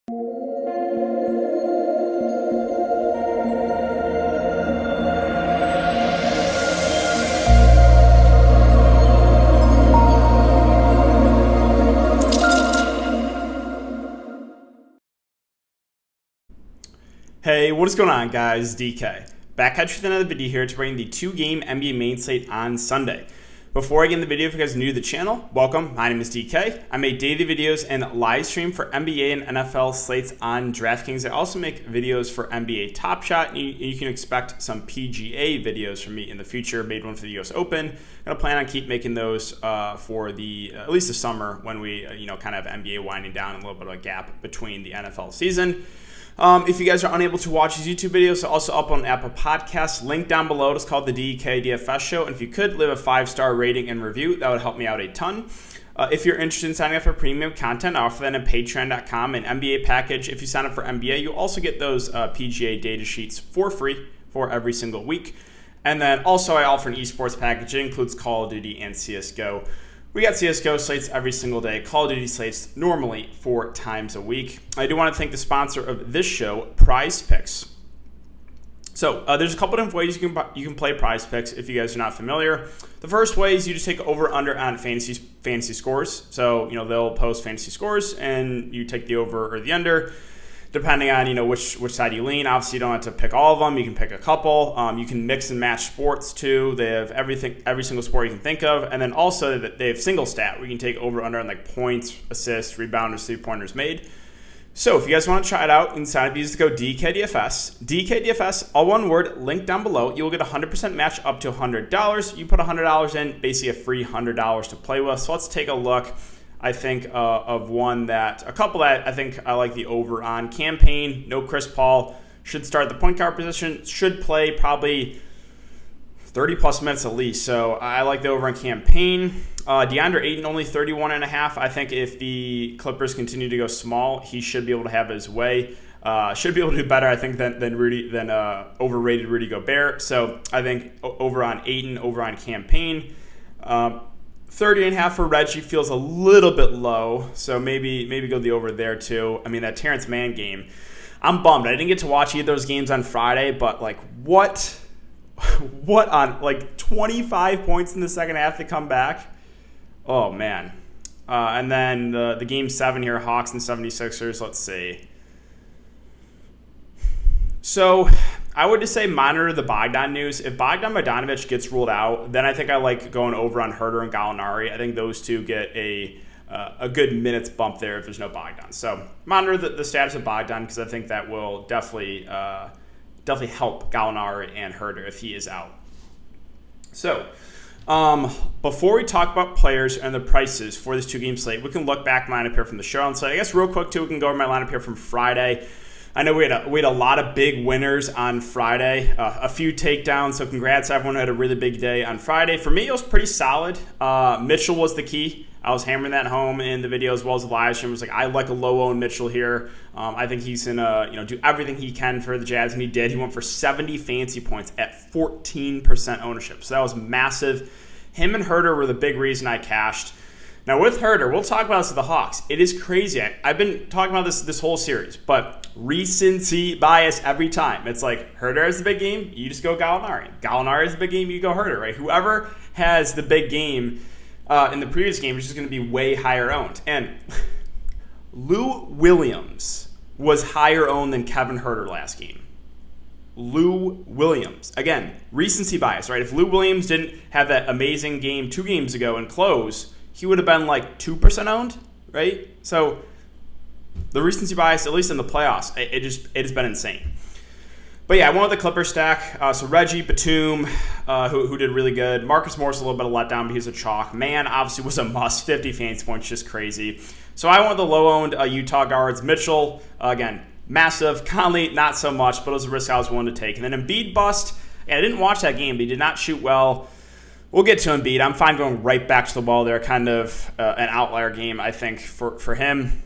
Hey, what is going on, guys? DK. Back at you with another video here to bring the 2-game NBA main slate on Sunday. Before I get in the video, if you guys are new to the channel, welcome. My name is DK. I make daily videos and live stream for NBA and NFL slates on Draftkings. I also make videos for NBA Top Shot, and you can expect some PGA videos from me in the future. Made one for the US Open. I'm gonna plan on keep making those for at least the summer when we kind of have NBA winding down, a little bit of a gap between the NFL season. If you guys are unable to watch these YouTube videos, they're also up on Apple Podcasts. Link down below. It's called the DKDFS Show. And if you could leave a 5-star rating and review, that would help me out a ton. If you're interested in signing up for premium content, I offer that on patreon.com, an NBA package. If you sign up for NBA, you also get those PGA data sheets for free for every single week. And then also I offer an esports package. It includes Call of Duty and CSGO. We got CSGO slates every single day, Call of Duty slates normally 4 times a week. I do want to thank the sponsor of this show, PrizePicks. So there's a couple different ways you can play PrizePicks if you guys are not familiar. The first way is you just take over/under on fantasy scores. So they'll post fantasy scores and you take the over or the under, depending on which side you lean. Obviously, you don't have to pick all of them. You can pick a couple. You can mix and match sports too. They have every single sport you can think of, and then also they have single stat where you can take over under on like points, assists, rebounders, 3-pointers made. So if you guys want to try it out, inside of you just go DKDFS. DKDFS, all one word, link down below. You will get a 100% match up to $100. You put $100 in, basically a free $100 to play with. So let's take a look. I think of a couple that I think I like the over on. Campaign, no Chris Paul, should start the point guard position, should play probably 30 plus minutes at least. So I like the over on Campaign. DeAndre Ayton only 31.5. I think if the Clippers continue to go small, he should be able to have his way. Should be able to do better, I think, than overrated Rudy Gobert. So I think over on Ayton, over on Campaign. 30.5 for Reggie feels a little bit low, so maybe go the over there too. I mean, that Terrence Mann game, I'm bummed. I didn't get to watch either of those games on Friday, but like what on like 25 points in the second half to come back? Oh man. And then the game 7 here, Hawks and 76ers. Let's see. So I would just say monitor the Bogdan news. If Bogdan Bogdanovic gets ruled out, then I think I like going over on Herter and Gallinari. I think those two get a good minutes bump there if there's no Bogdan. So monitor the status of Bogdan because I think that will definitely help Gallinari and Herter if he is out. So before we talk about players and the prices for this 2-game slate, we can look back my lineup here from the Showdown slate. I guess real quick too, we can go over my lineup here from Friday. I know we had a lot of big winners on Friday, a few takedowns, so congrats everyone who had a really big day on Friday. For me, it was pretty solid. Mitchell was the key. I was hammering that home in the video as well as the live stream. I was like, I like a low-owned Mitchell here. I think he's going to do everything he can for the Jazz, and he did. He went for 70 fantasy points at 14% ownership, so that was massive. Him and Herter were the big reason I cashed. Now with Herter, we'll talk about this with the Hawks. It is crazy. I've been talking about this whole series, but recency bias every time. It's like Herter has the big game, you just go Gallinari. Gallinari has the big game, you go Herter, right? Whoever has the big game in the previous game is just going to be way higher owned. And Lou Williams was higher owned than Kevin Herter last game. Lou Williams. Again, recency bias, right? If Lou Williams didn't have that amazing game 2 games ago and close, he would have been like 2% owned, right? So the recency bias, at least in the playoffs, it has been insane. But yeah, I went with the Clipper stack. So Reggie, Batum, who did really good. Marcus Morris, a little bit of letdown, but he's a chalk. Man, obviously was a must. 50 fantasy points, just crazy. So I went with the low-owned Utah guards. Mitchell, again, massive. Conley, not so much, but it was a risk I was willing to take. And then Embiid bust. And I didn't watch that game, but he did not shoot well. We'll get to Embiid. I'm fine going right back to the wall there. Kind of an outlier game, I think, for him.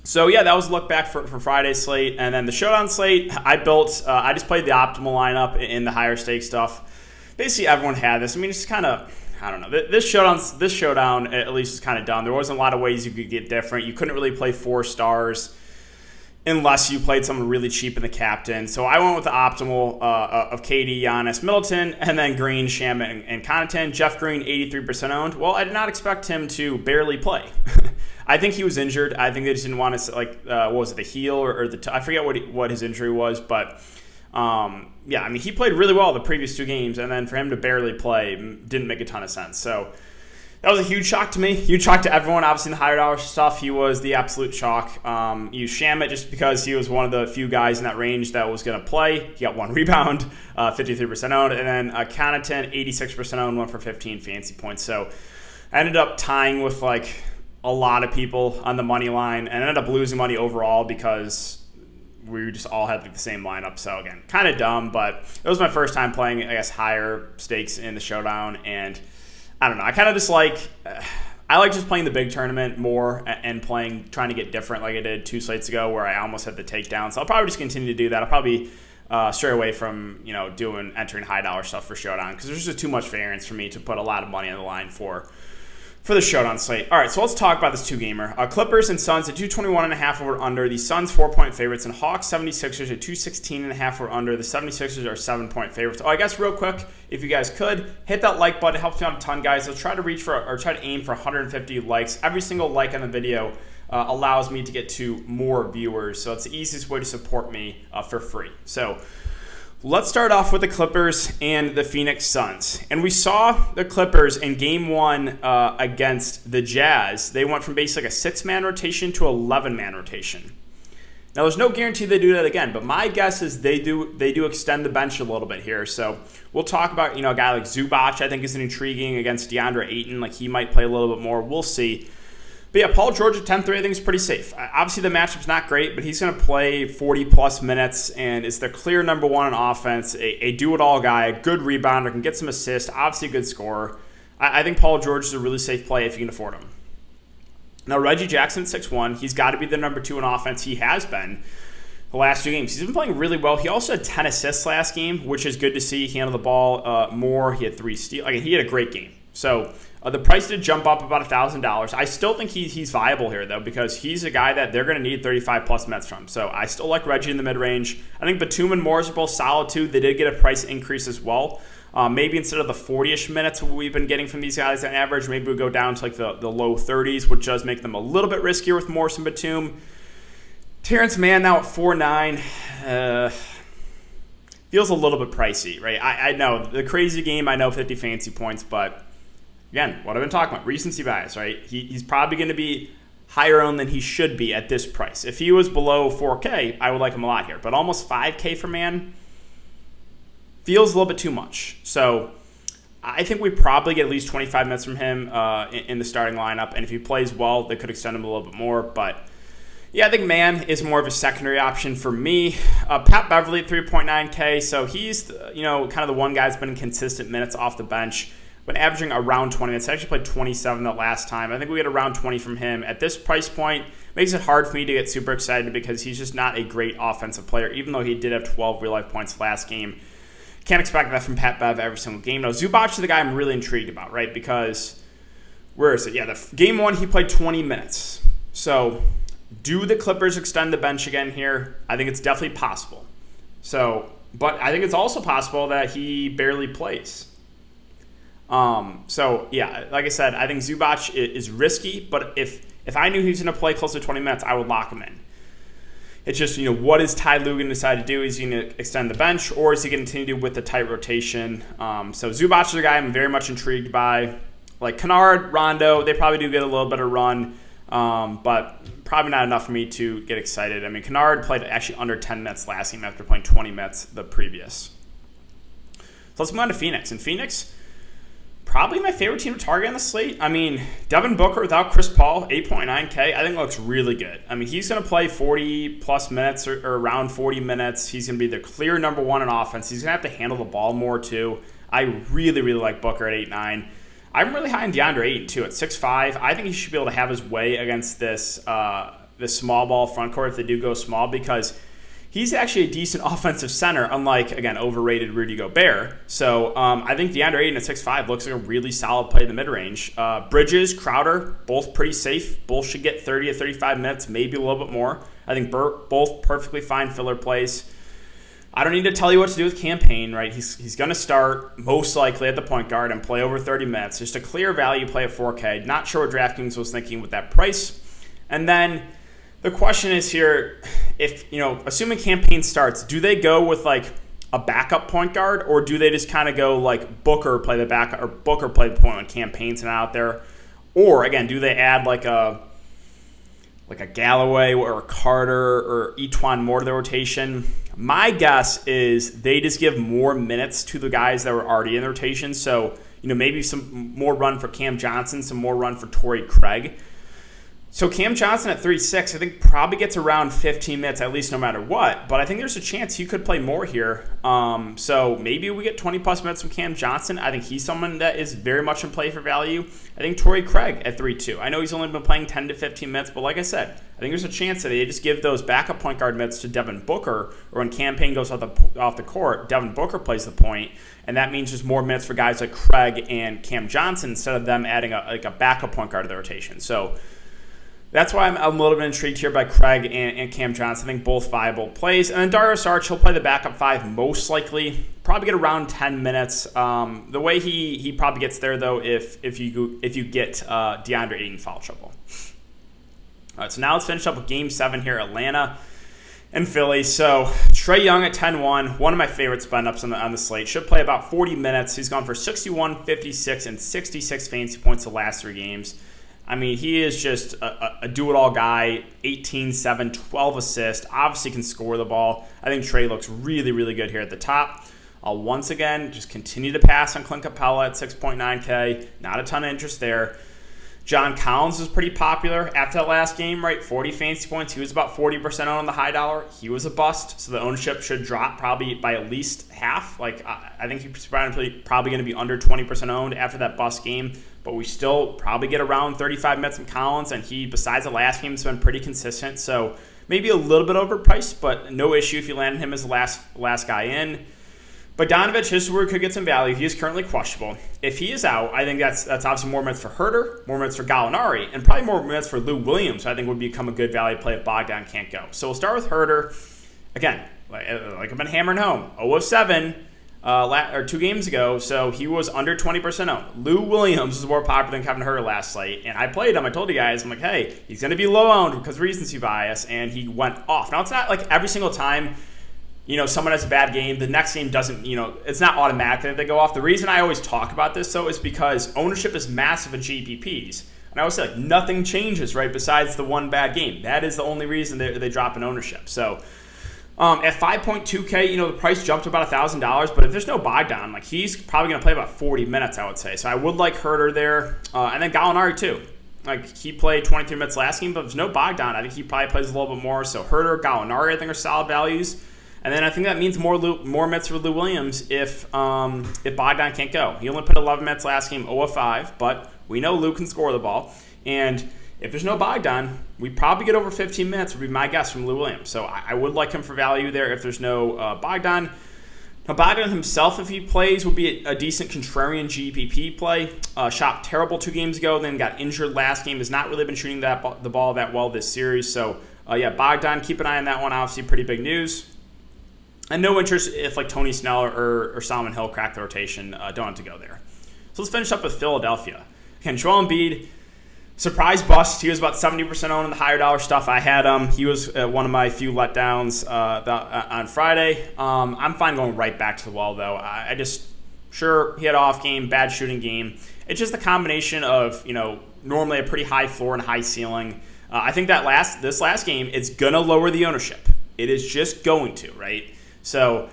So, yeah, that was a look back for Friday's slate. And then the Showdown slate, I just played the optimal lineup in the higher stake stuff. Basically, everyone had this. I mean, it's kind of, I don't know. This showdown at least is kind of done. There wasn't a lot of ways you could get different. You couldn't really play 4 stars. unless you played someone really cheap in the captain. So I went with the optimal of KD, Giannis, Middleton, and then Green, Shamet, and Connaughton. Jeff Green, 83% owned. Well, I did not expect him to barely play. I think he was injured. I think they just didn't want to, what was it, the heel or the I forget what his injury was, but yeah, I mean, he played really well the previous 2 games, and then for him to barely play didn't make a ton of sense. So that was a huge shock to me. Huge shock to everyone. Obviously, in the higher dollar stuff, he was the absolute shock. Used Shamet just because he was one of the few guys in that range that was going to play. He got 1 rebound, 53% owned, and then Connaughton, 86% owned, went for 15 fantasy points. So I ended up tying with a lot of people on the money line, and ended up losing money overall because we just all had the same lineup. So again, kind of dumb, but it was my first time playing, I guess, higher stakes in the Showdown, and I don't know. I kind of just I like just playing the big tournament more and trying to get different like I did 2 slates ago where I almost had the takedown. So I'll probably just continue to do that. I'll probably stray away from entering high dollar stuff for Showdown because there's just too much variance for me to put a lot of money on the line for the Showdown slate. All right, so let's talk about this 2-gamer. Clippers and Suns at 221.5 over under. The Suns 4-point favorites, and Hawks 76ers at 216.5 over under. The 76ers are 7-point favorites. Oh, I guess real quick, if you guys could hit that like button, it helps me out a ton, guys. Let's try to aim for 150 likes. Every single like on the video allows me to get to more viewers, so it's the easiest way to support me for free. So let's start off with the Clippers and the Phoenix Suns. And we saw the Clippers in Game 1 against the Jazz. They went from basically a 6-man rotation to 11-man rotation. Now, there's no guarantee they do that again, but my guess is they do extend the bench a little bit here. So we'll talk about a guy like Zubac. I think is intriguing against DeAndre Ayton. He might play a little bit more. We'll see. But yeah, Paul George at 10-3 I think is pretty safe. Obviously, the matchup's not great, but he's going to play 40-plus minutes and is the clear number 1 on offense, a do-it-all guy, a good rebounder, can get some assists, obviously a good scorer. I think Paul George is a really safe play if you can afford him. Now, Reggie Jackson at 6'1", he's got to be the number 2 on offense. He has been the last 2 games. He's been playing really well. He also had 10 assists last game, which is good to see. He handled the ball more. He had 3 steals. He had a great game. So the price did jump up about $1,000. I still think he's viable here, though, because he's a guy that they're going to need 35-plus minutes from. So I still like Reggie in the mid-range. I think Batum and Morris are both solid, too. They did get a price increase as well. Maybe instead of the 40-ish minutes we've been getting from these guys on average, maybe we'll go down to the low 30s, which does make them a little bit riskier with Morris and Batum. Terrence Mann now at 4.9. Feels a little bit pricey, right? I know. The crazy game, I know 50 fantasy points, but again, what I've been talking about, recency bias, right? He's probably going to be higher owned than he should be at this price. If he was below 4K, I would like him a lot here. But almost 5K for Mann feels a little bit too much. So I think we probably get at least 25 minutes from him in the starting lineup. And if he plays well, they could extend him a little bit more. But yeah, I think Mann is more of a secondary option for me. Pat Beverly at 3.9K. So he's kind of the one guy that's been in consistent minutes off the bench. But averaging around 20 minutes. I actually played 27 that last time. I think we get around 20 from him. At this price point, makes it hard for me to get super excited because he's just not a great offensive player, even though he did have 12 real-life points last game. Can't expect that from Pat Bev every single game. Now, Zubac is the guy I'm really intrigued about, right? Because, where is it? Yeah, Game 1, he played 20 minutes. So, do the Clippers extend the bench again here? I think it's definitely possible. But I think it's also possible that he barely plays. So, yeah, like I said, I think Zubac is risky, but if I knew he was going to play close to 20 minutes, I would lock him in. It's just, what is Ty Lue going to decide to do? Is he going to extend the bench, or is he going to continue with the tight rotation? So Zubac is a guy I'm very much intrigued by. Like Kennard, Rondo, they probably do get a little bit of run, but probably not enough for me to get excited. I mean, Kennard played actually under 10 minutes last game after playing 20 minutes the previous. So let's move on to Phoenix. And Phoenix, probably my favorite team to target on the slate. I mean, Devin Booker without Chris Paul, 8.9K, I think looks really good. I mean, he's going to play 40-plus minutes or around 40 minutes. He's going to be the clear number 1 in offense. He's going to have to handle the ball more, too. I really, really like Booker at 8.9. I'm really high on DeAndre Ayton, too, at 6'5". I think he should be able to have his way against this small ball front court if they do go small, because he's actually a decent offensive center, unlike, again, overrated Rudy Gobert. So I think DeAndre Ayton at 6'5" looks like a really solid play in the mid-range. Bridges, Crowder, both pretty safe. Both should get 30 to 35 minutes, maybe a little bit more. I think both perfectly fine filler plays. I don't need to tell you what to do with Campaign, right? He's going to start most likely at the point guard and play over 30 minutes. Just a clear value play at 4K. Not sure what DraftKings was thinking with that price. And then the question is here, if, assuming Campaign starts, do they go with like a backup point guard, or do they just kind of go like Booker play the backup, or Booker play the point when Campaign's not out there? Or again, do they add like a Galloway or a Carter or Etuan Moore to the rotation? My guess is they just give more minutes to the guys that were already in the rotation. So, maybe some more run for Cam Johnson, some more run for Torrey Craig. So Cam Johnson at 3.6, I think probably gets around 15 minutes at least no matter what. But I think there's a chance he could play more here. So maybe we get 20-plus minutes from Cam Johnson. I think he's someone that is very much in play for value. I think Torrey Craig at 3.2. I know he's only been playing 10 to 15 minutes, but like I said, I think there's a chance that they just give those backup point guard minutes to Devin Booker, or when Campaign goes off the court, Devin Booker plays the point, and that means just more minutes for guys like Craig and Cam Johnson instead of them adding a backup point guard to the rotation. So that's why I'm a little bit intrigued here by Craig and Cam Johnson. I think both viable plays. And then Dario Saric, he'll play the backup 5 most likely. Probably get around 10 minutes. The way he probably gets there, though, if you get DeAndre Ayton foul trouble. All right, so now let's finish up with Game 7 here, Atlanta and Philly. So Trae Young at 10-1, one of my favorite spend-ups on the slate. Should play about 40 minutes. He's gone for 61, 56, and 66 fantasy points the last 3 games. I mean, he is just a do-it-all guy, 18, 7, 12 assists, obviously can score the ball. I think Trae looks really, really good here at the top. I'll once again just continue to pass on Clint Capella at 6.9K. Not a ton of interest there. John Collins was pretty popular after that last game, right? 40 fantasy points. He was about 40% owned on the high dollar. He was a bust, so the ownership should drop probably by at least half. Like, I think he's probably going to be under 20% owned after that bust game. But we still probably get around 35 minutes from Collins, and he, besides the last game, has been pretty consistent. So maybe a little bit overpriced, but no issue if you landed him as the last guy in. Bogdanovic, this is where he could get some value. He is currently questionable. If he is out, I think that's obviously more minutes for Herter, more minutes for Gallinari, and probably more minutes for Lou Williams, I think would become a good value play if Bogdan can't go. So we'll start with Herter. Again, like I've been hammering home, 0 of 7. 2 games ago, so he was under 20% owned. Lou Williams was more popular than Kevin Herter last slate, and I played him. I told you guys, I'm like, hey, he's going to be low owned because of recency bias, and he went off. Now, it's not like every single time, someone has a bad game, the next game doesn't, it's not automatic that they go off. The reason I always talk about this, though, is because ownership is massive in GPPs. And I always say, like, nothing changes, right, besides the one bad game. That is the only reason they drop in ownership. So, at 5.2K, the price jumped to about $1,000, but if there's no Bogdan, like, he's probably going to play about 40 minutes, I would say. So I would like Herter there. And then Gallinari, too. Like, he played 23 minutes last game, but if there's no Bogdan, I think he probably plays a little bit more. So Herter, Gallinari, I think are solid values. And then I think that means more minutes for Lou Williams if Bogdan can't go. He only played 11 minutes last game, 0 of 5, but we know Lou can score the ball. And if there's no Bogdan, we probably get over 15 minutes would be my guess from Lou Williams. So I would like him for value there if there's no Bogdan. Now, Bogdan himself, if he plays, would be a decent contrarian GPP play. Shot terrible 2 games ago, then got injured last game. Has not really been shooting the ball that well this series. So, Bogdan, keep an eye on that one. Obviously, pretty big news. And no interest if like Tony Snell or Solomon Hill crack the rotation. Don't have to go there. So let's finish up with Philadelphia. Again, Joel Embiid, surprise bust. He was about 70% owned in the higher dollar stuff. I had him. He was one of my few letdowns on Friday. I'm fine going right back to the wall, though. Sure, he had an off game, bad shooting game. It's just the combination of, normally a pretty high floor and high ceiling. I think that this last game, it's going to lower the ownership. It is just going to, right? So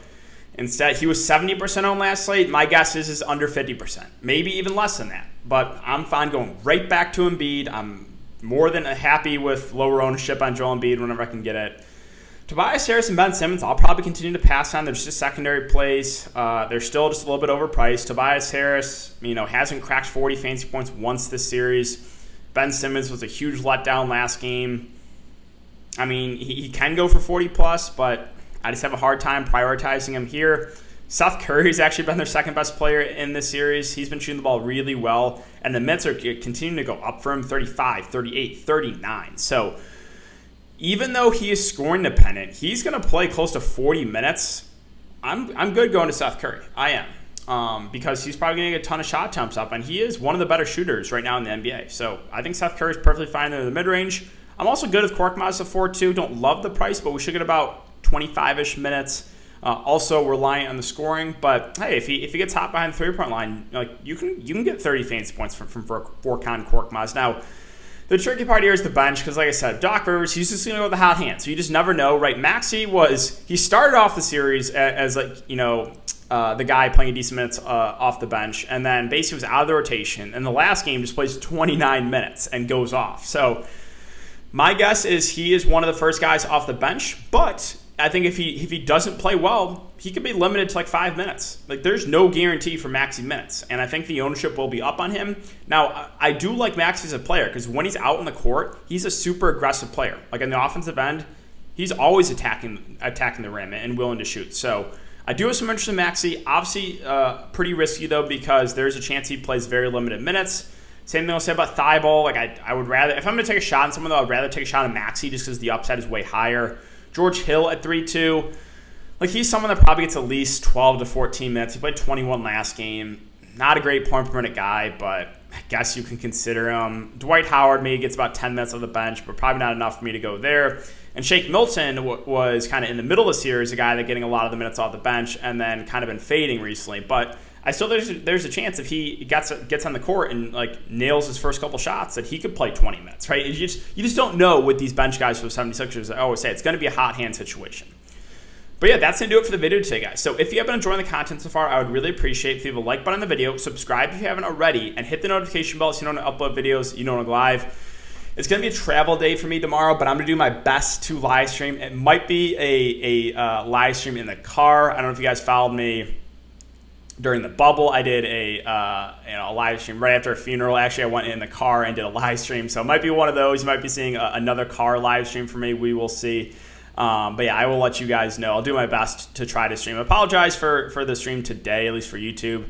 instead, he was 70% owned last slate. My guess is under 50%, maybe even less than that. But I'm fine going right back to Embiid. I'm more than happy with lower ownership on Joel Embiid whenever I can get it. Tobias Harris and Ben Simmons, I'll probably continue to pass on. They're just secondary plays. They're still just a little bit overpriced. Tobias Harris, hasn't cracked 40 fantasy points once this series. Ben Simmons was a huge letdown last game. I mean, he can go for 40 plus, but I just have a hard time prioritizing him here. Seth Curry's actually been their second best player in this series. He's been shooting the ball really well, and the minutes are continuing to go up for him, 35, 38, 39. So even though he is scoring dependent, he's going to play close to 40 minutes. I'm good going to Seth Curry. I am. Because he's probably going to get a ton of shot attempts up, and he is one of the better shooters right now in the NBA. So I think Seth Curry is perfectly fine there in the mid-range. I'm also good with Korkmaz at 4-2. Don't love the price, but we should get about 25-ish minutes. Also reliant on the scoring, but hey, if he gets hot behind the 3-point line, like you can get 30 fantasy points from Furkan Korkmaz. Now, the tricky part here is the bench, because like I said, Doc Rivers, he's just going to go with the hot hand, so you just never know, right? He started off the series as the guy playing decent minutes off the bench, and then basically was out of the rotation, and the last game just plays 29 minutes and goes off. So my guess is he is one of the first guys off the bench, but I think if he doesn't play well, he could be limited to like 5 minutes. Like there's no guarantee for Maxey minutes, and I think the ownership will be up on him. Now, I do like Maxey as a player because when he's out on the court, he's a super aggressive player. Like in the offensive end, he's always attacking the rim and willing to shoot. So I do have some interest in Maxey. Obviously, pretty risky though because there's a chance he plays very limited minutes. Same thing I'll say about Thibault. Like I would rather, if I'm going to take a shot on someone though, I'd rather take a shot on Maxey just because the upside is way higher. George Hill at 3-2. Like he's someone that probably gets at least 12 to 14 minutes. He played 21 last game. Not a great point per minute guy, but I guess you can consider him. Dwight Howard maybe gets about 10 minutes on the bench, but probably not enough for me to go there. And Shake Milton was kind of in the middle of the series, a guy that getting a lot of the minutes off the bench and then kind of been fading recently. But I still there's a chance if he gets on the court and like nails his first couple shots that he could play 20 minutes, right? You just don't know with these bench guys for the 76ers. I always say it's going to be a hot hand situation. But yeah, that's going to do it for the video today, guys. So if you have been enjoying the content so far, I would really appreciate if you leave a like button on the video, subscribe if you haven't already, and hit the notification bell so you don't upload videos, you don't go live. It's going to be a travel day for me tomorrow, but I'm going to do my best to live stream. It might be a live stream in the car. I don't know if you guys followed me during the bubble. I did a live stream right after a funeral. Actually, I went in the car and did a live stream. So it might be one of those. You might be seeing another car live stream for me. We will see. But yeah, I will let you guys know. I'll do my best to try to stream. I apologize for the stream today, at least for YouTube.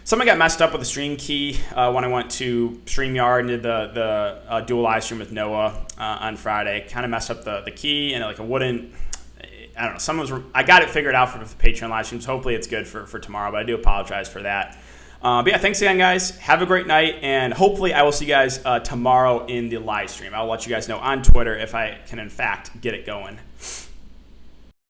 Something got messed up with the stream key when I went to StreamYard and did the dual live stream with Noah on Friday. Kind of messed up the key, and it wouldn't. I don't know. I got it figured out for the Patreon live streams. Hopefully it's good for tomorrow, but I do apologize for that. But yeah, thanks again, guys. Have a great night, and hopefully I will see you guys tomorrow in the live stream. I'll let you guys know on Twitter if I can, in fact, get it going.